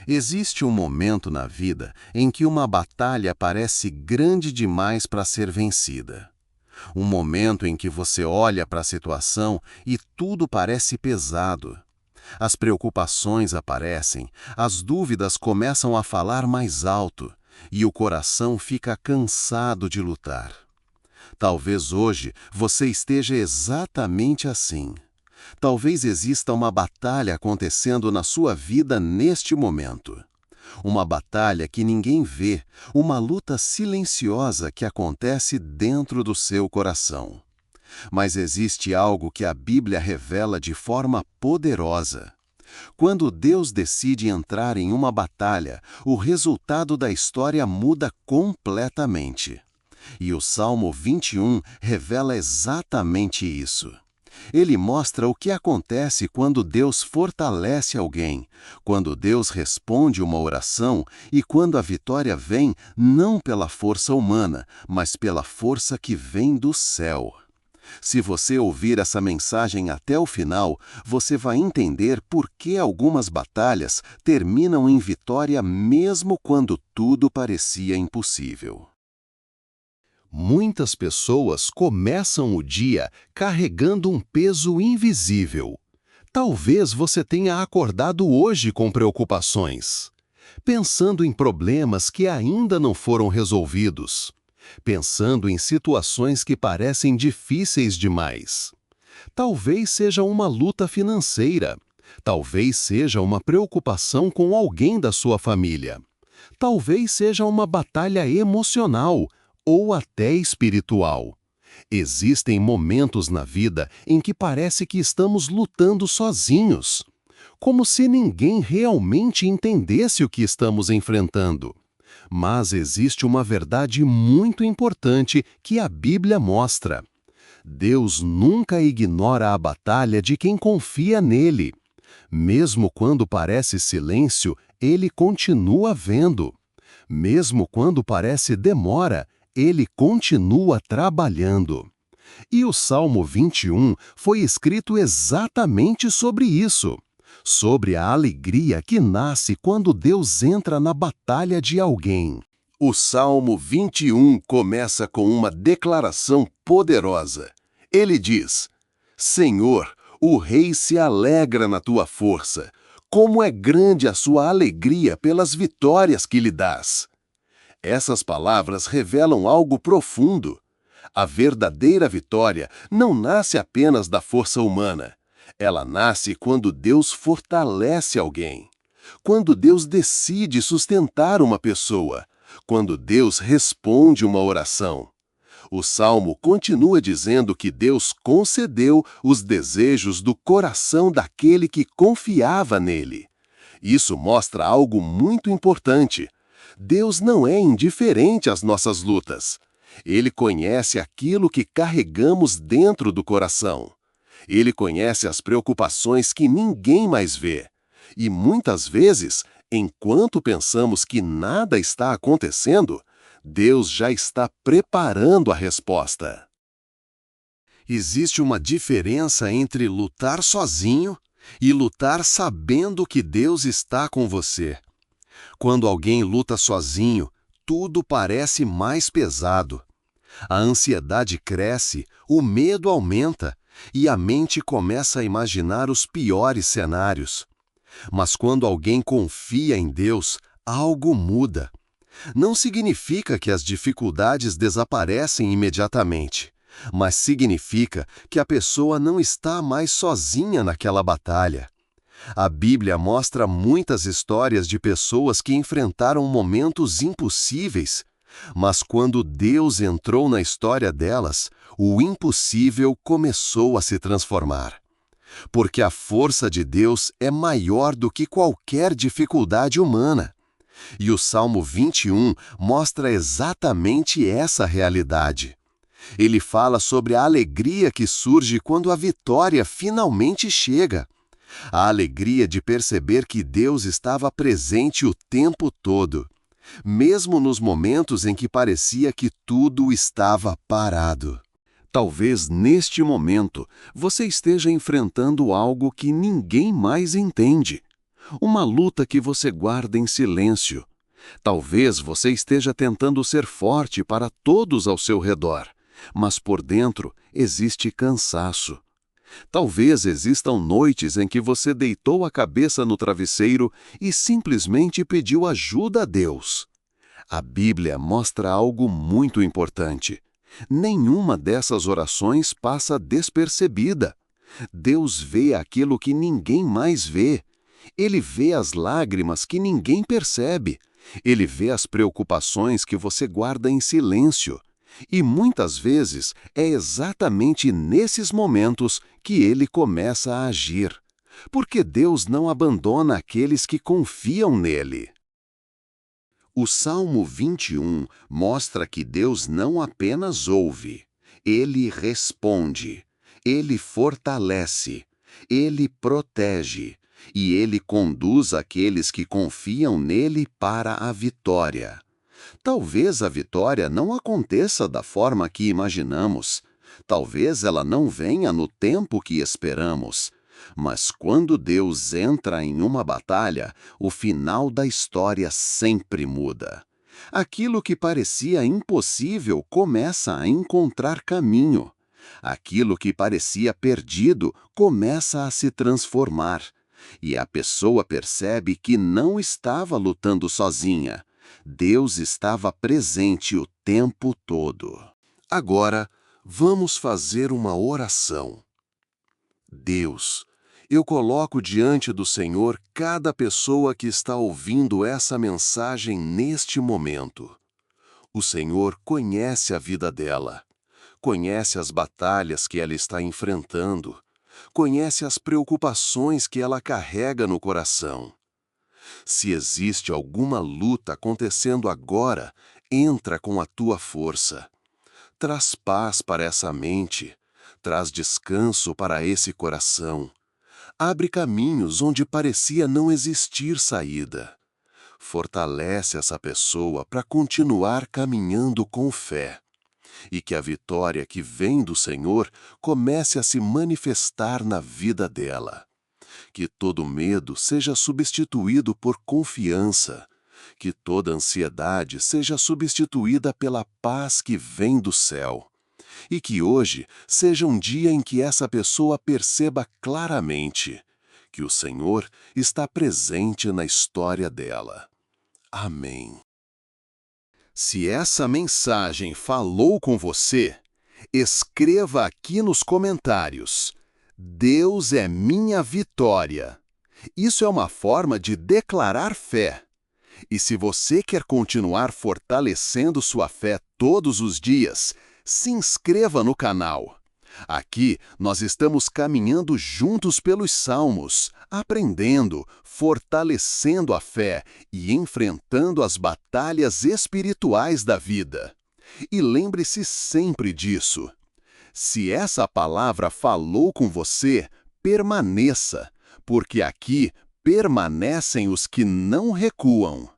Existe um momento na vida em que uma batalha parece grande demais para ser vencida. Um momento em que você olha para a situação e tudo parece pesado. As preocupações aparecem, as dúvidas começam a falar mais alto e o coração fica cansado de lutar. Talvez hoje você esteja exatamente assim. Talvez exista uma batalha acontecendo na sua vida neste momento. Uma batalha que ninguém vê, uma luta silenciosa que acontece dentro do seu coração. Mas existe algo que a Bíblia revela de forma poderosa. Quando Deus decide entrar em uma batalha, o resultado da história muda completamente. E o Salmo 21 revela exatamente isso. Ele mostra o que acontece quando Deus fortalece alguém, quando Deus responde uma oração e quando a vitória vem não pela força humana, mas pela força que vem do céu. Se você ouvir essa mensagem até o final, você vai entender por que algumas batalhas terminam em vitória mesmo quando tudo parecia impossível. Muitas pessoas começam o dia carregando um peso invisível. Talvez você tenha acordado hoje com preocupações, pensando em problemas que ainda não foram resolvidos, pensando em situações que parecem difíceis demais. Talvez seja uma luta financeira, talvez seja uma preocupação com alguém da sua família, talvez seja uma batalha emocional ou até espiritual. Existem momentos na vida em que parece que estamos lutando sozinhos, como se ninguém realmente entendesse o que estamos enfrentando. Mas existe uma verdade muito importante que a Bíblia mostra. Deus nunca ignora a batalha de quem confia nele. Mesmo quando parece silêncio, ele continua vendo. Mesmo quando parece demora, ele continua trabalhando. E o Salmo 21 foi escrito exatamente sobre isso, sobre a alegria que nasce quando Deus entra na batalha de alguém. O Salmo 21 começa com uma declaração poderosa. Ele diz: Senhor, o rei se alegra na tua força. Como é grande a sua alegria pelas vitórias que lhe dás. Essas palavras revelam algo profundo. A verdadeira vitória não nasce apenas da força humana. Ela nasce quando Deus fortalece alguém. Quando Deus decide sustentar uma pessoa. Quando Deus responde uma oração. O Salmo continua dizendo que Deus concedeu os desejos do coração daquele que confiava nele. Isso mostra algo muito importante. Deus não é indiferente às nossas lutas. Ele conhece aquilo que carregamos dentro do coração. Ele conhece as preocupações que ninguém mais vê. E muitas vezes, enquanto pensamos que nada está acontecendo, Deus já está preparando a resposta. Existe uma diferença entre lutar sozinho e lutar sabendo que Deus está com você. Quando alguém luta sozinho, tudo parece mais pesado. A ansiedade cresce, o medo aumenta e a mente começa a imaginar os piores cenários. Mas quando alguém confia em Deus, algo muda. Não significa que as dificuldades desaparecem imediatamente, mas significa que a pessoa não está mais sozinha naquela batalha. A Bíblia mostra muitas histórias de pessoas que enfrentaram momentos impossíveis, mas quando Deus entrou na história delas, o impossível começou a se transformar. Porque a força de Deus é maior do que qualquer dificuldade humana. E o Salmo 21 mostra exatamente essa realidade. Ele fala sobre a alegria que surge quando a vitória finalmente chega. A alegria de perceber que Deus estava presente o tempo todo, mesmo nos momentos em que parecia que tudo estava parado. Talvez neste momento você esteja enfrentando algo que ninguém mais entende. Uma luta que você guarda em silêncio. Talvez você esteja tentando ser forte para todos ao seu redor, mas por dentro existe cansaço. Talvez existam noites em que você deitou a cabeça no travesseiro e simplesmente pediu ajuda a Deus. A Bíblia mostra algo muito importante. Nenhuma dessas orações passa despercebida. Deus vê aquilo que ninguém mais vê. Ele vê as lágrimas que ninguém percebe. Ele vê as preocupações que você guarda em silêncio. E muitas vezes é exatamente nesses momentos que ele começa a agir. Porque Deus não abandona aqueles que confiam nele. O Salmo 21 mostra que Deus não apenas ouve, ele responde, ele fortalece, ele protege e ele conduz aqueles que confiam nele para a vitória. Talvez a vitória não aconteça da forma que imaginamos. Talvez ela não venha no tempo que esperamos. Mas quando Deus entra em uma batalha, o final da história sempre muda. Aquilo que parecia impossível começa a encontrar caminho. Aquilo que parecia perdido começa a se transformar. E a pessoa percebe que não estava lutando sozinha. Deus estava presente o tempo todo. Agora, vamos fazer uma oração. Deus, eu coloco diante do Senhor cada pessoa que está ouvindo essa mensagem neste momento. O Senhor conhece a vida dela, conhece as batalhas que ela está enfrentando, conhece as preocupações que ela carrega no coração. Se existe alguma luta acontecendo agora, entra com a tua força. Traz paz para essa mente, traz descanso para esse coração. Abre caminhos onde parecia não existir saída. Fortalece essa pessoa para continuar caminhando com fé. E que a vitória que vem do Senhor comece a se manifestar na vida dela. Que todo medo seja substituído por confiança. Que toda ansiedade seja substituída pela paz que vem do céu. E que hoje seja um dia em que essa pessoa perceba claramente que o Senhor está presente na história dela. Amém. Se essa mensagem falou com você, escreva aqui nos comentários: Deus é minha vitória. Isso é uma forma de declarar fé. E se você quer continuar fortalecendo sua fé todos os dias, se inscreva no canal. Aqui nós estamos caminhando juntos pelos Salmos, aprendendo, fortalecendo a fé e enfrentando as batalhas espirituais da vida. E lembre-se sempre disso. Se essa palavra falou com você, permaneça, porque aqui permanecem os que não recuam.